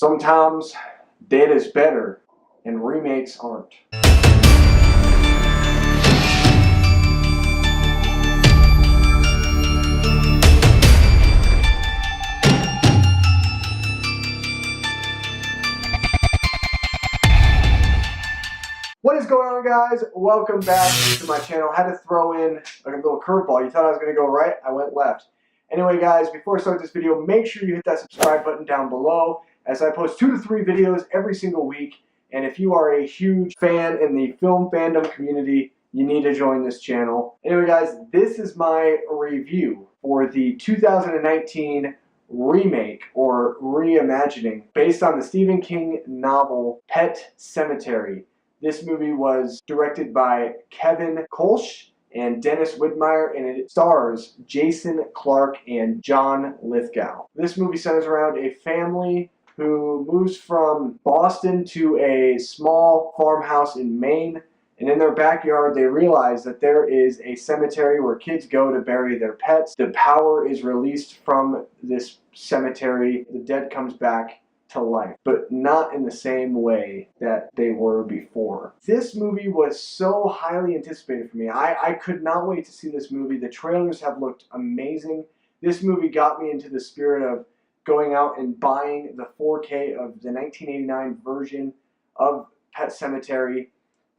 Sometimes dead is better, and remakes aren't. What is going on, guys? Welcome back to my channel. I had to throw in a little curveball. You thought I was going to go right? I went left. Anyway, guys, before I start this video, make sure you hit that subscribe button down below, as I post 2 to 3 videos every single week. And if you are a huge fan in the film fandom community, you need to join this channel. Anyway, guys, this is my review for the 2019 remake or reimagining based on the Stephen King novel Pet Sematary. This movie was directed by Kevin Kolsch and Dennis Widmeyer, and it stars Jason Clarke and John Lithgow. This movie centers around a family who moves from Boston to a small farmhouse in Maine, and in their backyard they realize that there is a cemetery where kids go to bury their pets. The power is released from this cemetery. The dead comes back to life, but not in the same way that they were before. This movie was so highly anticipated for me. I could not wait to see this movie. The trailers have looked amazing. This movie got me into the spirit of going out and buying the 4K of the 1989 version of Pet Sematary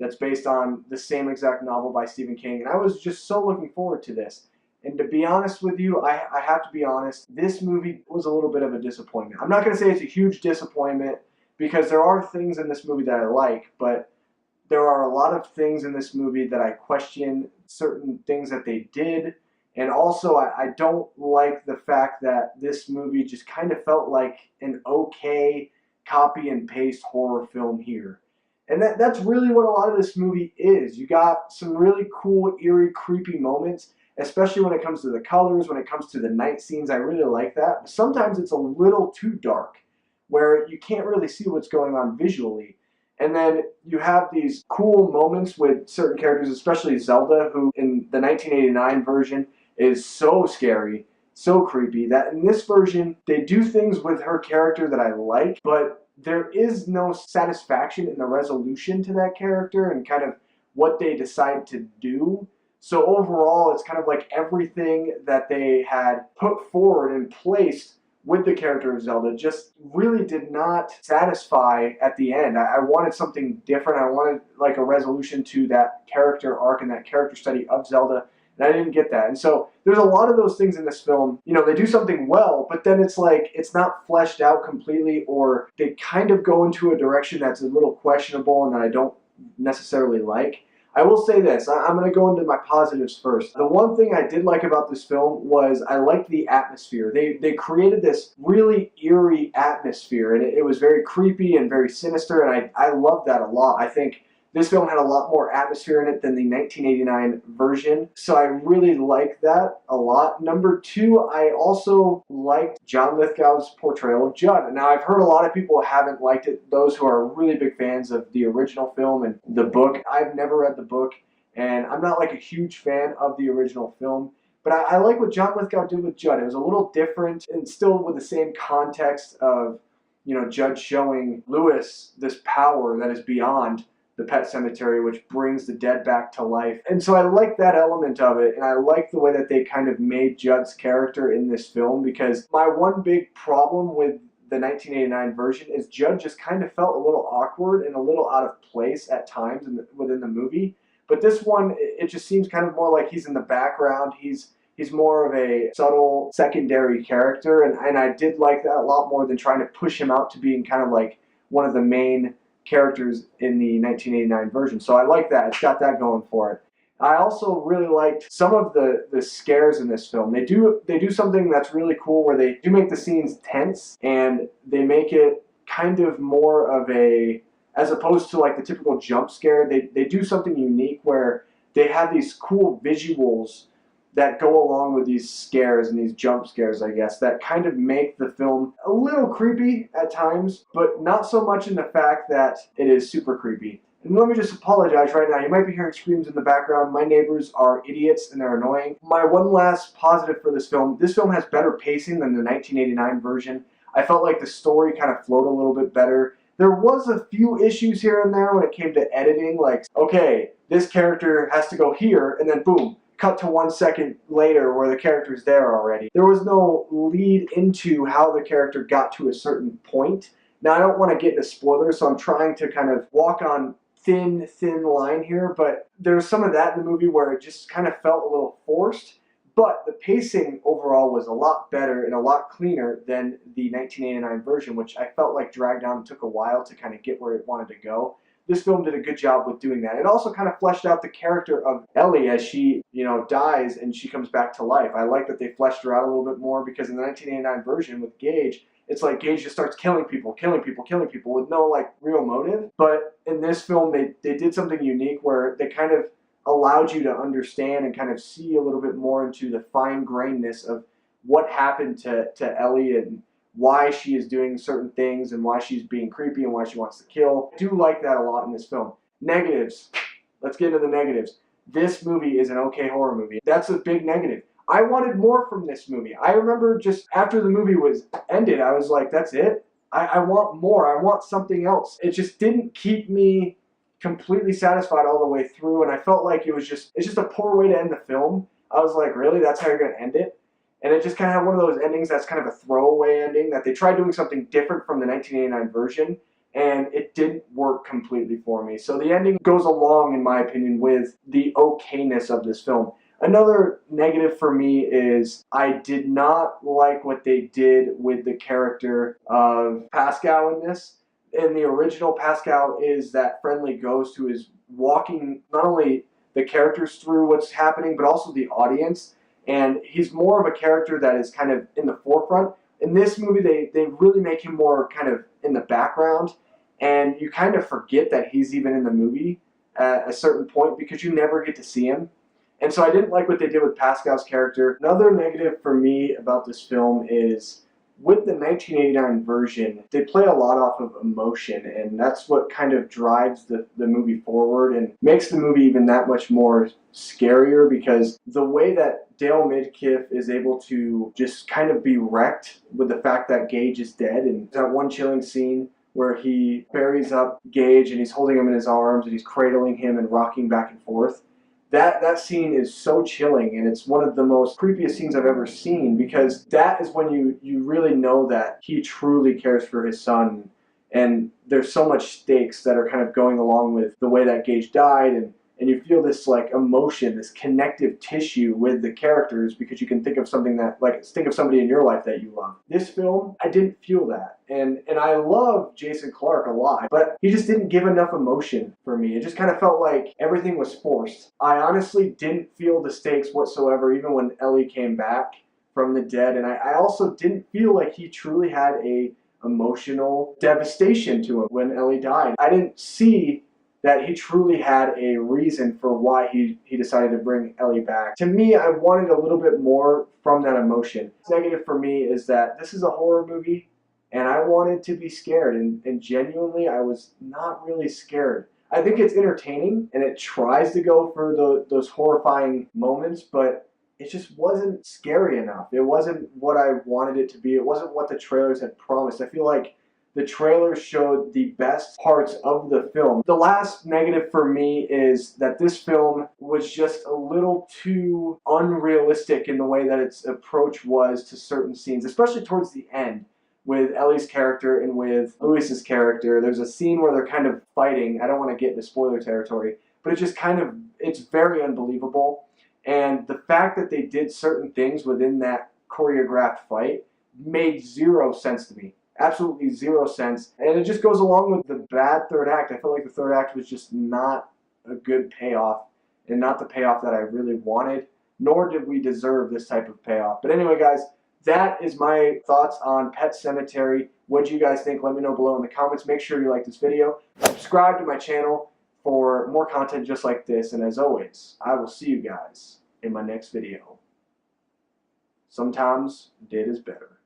that's based on the same exact novel by Stephen King, and I was just so looking forward to this. And to be honest with you, I have to be honest, this movie was a little bit of a disappointment. I'm not going to say it's a huge disappointment, because there are things in this movie that I like, but there are a lot of things in this movie that I question, certain things that they did, and also I don't like the fact that this movie just kind of felt like an okay copy and paste horror film here. And that's really what a lot of this movie is. You got some really cool, eerie, creepy moments, especially when it comes to the colors, when it comes to the night scenes. I really like that. But sometimes it's a little too dark, where you can't really see what's going on visually. And then you have these cool moments with certain characters, especially Zelda, who in the 1989 version is so scary, so creepy, that in this version, they do things with her character that I like, but there is no satisfaction in the resolution to that character and kind of what they decide to do. So overall, it's kind of like everything that they had put forward and placed with the character of Zelda just really did not satisfy at the end. I wanted something different. I wanted like a resolution to that character arc and that character study of Zelda, and I didn't get that. And so there's a lot of those things in this film. You know, they do something well, but then it's like it's not fleshed out completely, or they kind of go into a direction that's a little questionable and that I don't necessarily like. I will say this, I'm going to go into my positives first. The one thing I did like about this film was I liked the atmosphere. They created this really eerie atmosphere, and it was very creepy and very sinister, and I loved that a lot. I think this film had a lot more atmosphere in it than the 1989 version, so I really liked that a lot. Number two, I also liked John Lithgow's portrayal of Judd. Now, I've heard a lot of people haven't liked it, those who are really big fans of the original film and the book. I've never read the book, and I'm not like a huge fan of the original film, but I like what John Lithgow did with Judd. It was a little different, and still with the same context of, you know, Judd showing Lewis this power that is beyond the Pet Sematary, which brings the dead back to life. And so I like that element of it, and I like the way that they kind of made Judd's character in this film, because my one big problem with the 1989 version is Judd just kind of felt a little awkward and a little out of place at times within the movie. But this one, it just seems kind of more like he's in the background. He's more of a subtle secondary character, and I did like that a lot more than trying to push him out to being kind of like one of the main characters in the 1989 version. So I like that. It's got that going for it. I also really liked some of the scares in this film. They do something that's really cool, where they do make the scenes tense, and they make it kind of more of a, as opposed to like the typical jump scare, they do something unique where they have these cool visuals that go along with these scares and these jump scares, I guess, that kind of make the film a little creepy at times, but not so much in the fact that it is super creepy. And let me just apologize right now. You might be hearing screams in the background. My neighbors are idiots and they're annoying. My one last positive for this film has better pacing than the 1989 version. I felt like the story kind of flowed a little bit better. There was a few issues here and there when it came to editing, like, okay, this character has to go here, and then boom, cut to 1 second later where the character's there already. There was no lead into how the character got to a certain point. Now, I don't want to get into spoilers, so I'm trying to kind of walk on thin line here, but there's some of that in the movie where it just kind of felt a little forced. But the pacing overall was a lot better and a lot cleaner than the 1989 version, which I felt like dragged on and took a while to kind of get where it wanted to go. This film did a good job with doing that. It also kind of fleshed out the character of Ellie as she, dies and she comes back to life. I like that they fleshed her out a little bit more, because in the 1989 version with Gage, it's like Gage just starts killing people with no like real motive. But in this film, they did something unique where they kind of allowed you to understand and kind of see a little bit more into the fine-grainedness of what happened to Ellie and why she is doing certain things and why she's being creepy and why she wants to kill. I do like that a lot in this film. Negatives. Let's get into the negatives. This movie is an okay horror movie. That's a big negative. I wanted more from this movie. I remember just after the movie was ended, I was like, that's it? I want more. I want something else. It just didn't keep me completely satisfied all the way through, and I felt like it's just a poor way to end the film. I was like, really? That's how you're going to end it? And it just kind of had one of those endings that's kind of a throwaway ending, that they tried doing something different from the 1989 version, and it didn't work completely for me. So the ending goes along, in my opinion, with the okayness of this film. Another negative for me is I did not like what they did with the character of Pascal in this. In the original, Pascal is that friendly ghost who is walking not only the characters through what's happening, but also the audience. And he's more of a character that is kind of in the forefront. In this movie, they really make him more kind of in the background, and you kind of forget that he's even in the movie at a certain point because you never get to see him. And so I didn't like what they did with Pascal's character. Another negative for me about this film is with the 1989 version, they play a lot off of emotion, and that's what kind of drives the movie forward and makes the movie even that much more scarier, because the way that Dale Midkiff is able to just kind of be wrecked with the fact that Gage is dead, and that one chilling scene where he buries up Gage and he's holding him in his arms and he's cradling him and rocking back and forth. That scene is so chilling, and it's one of the most creepiest scenes I've ever seen, because that is when you really know that he truly cares for his son, and there's so much stakes that are kind of going along with the way that Gage died, and you feel this like emotion, this connective tissue with the characters, because you can think of something think of somebody in your life that you love. This film, I didn't feel that, and I love Jason Clarke a lot, but he just didn't give enough emotion for me. It just kind of felt like everything was forced. I honestly didn't feel the stakes whatsoever, even when Ellie came back from the dead, and I also didn't feel like he truly had a emotional devastation to him when Ellie died. I didn't see that he truly had a reason for why he decided to bring Ellie back. To me, I wanted a little bit more from that emotion. Negative for me is that this is a horror movie, and I wanted to be scared, and genuinely, I was not really scared. I think it's entertaining, and it tries to go for those horrifying moments, but it just wasn't scary enough. It wasn't what I wanted it to be. It wasn't what the trailers had promised. I feel like the trailer showed the best parts of the film. The last negative for me is that this film was just a little too unrealistic in the way that its approach was to certain scenes, especially towards the end with Ellie's character and with Louis's character. There's a scene where they're kind of fighting. I don't want to get into spoiler territory, but it's very unbelievable. And the fact that they did certain things within that choreographed fight made zero sense to me. Absolutely zero sense. And it just goes along with the bad third act. I felt like the third act was just not a good payoff, and not the payoff that I really wanted, nor did we deserve this type of payoff. But anyway, guys, that is my thoughts on Pet Sematary. What do you guys think? Let me know below in the comments. Make sure you like this video. Subscribe to my channel for more content just like this. And as always, I will see you guys in my next video. Sometimes dead is better.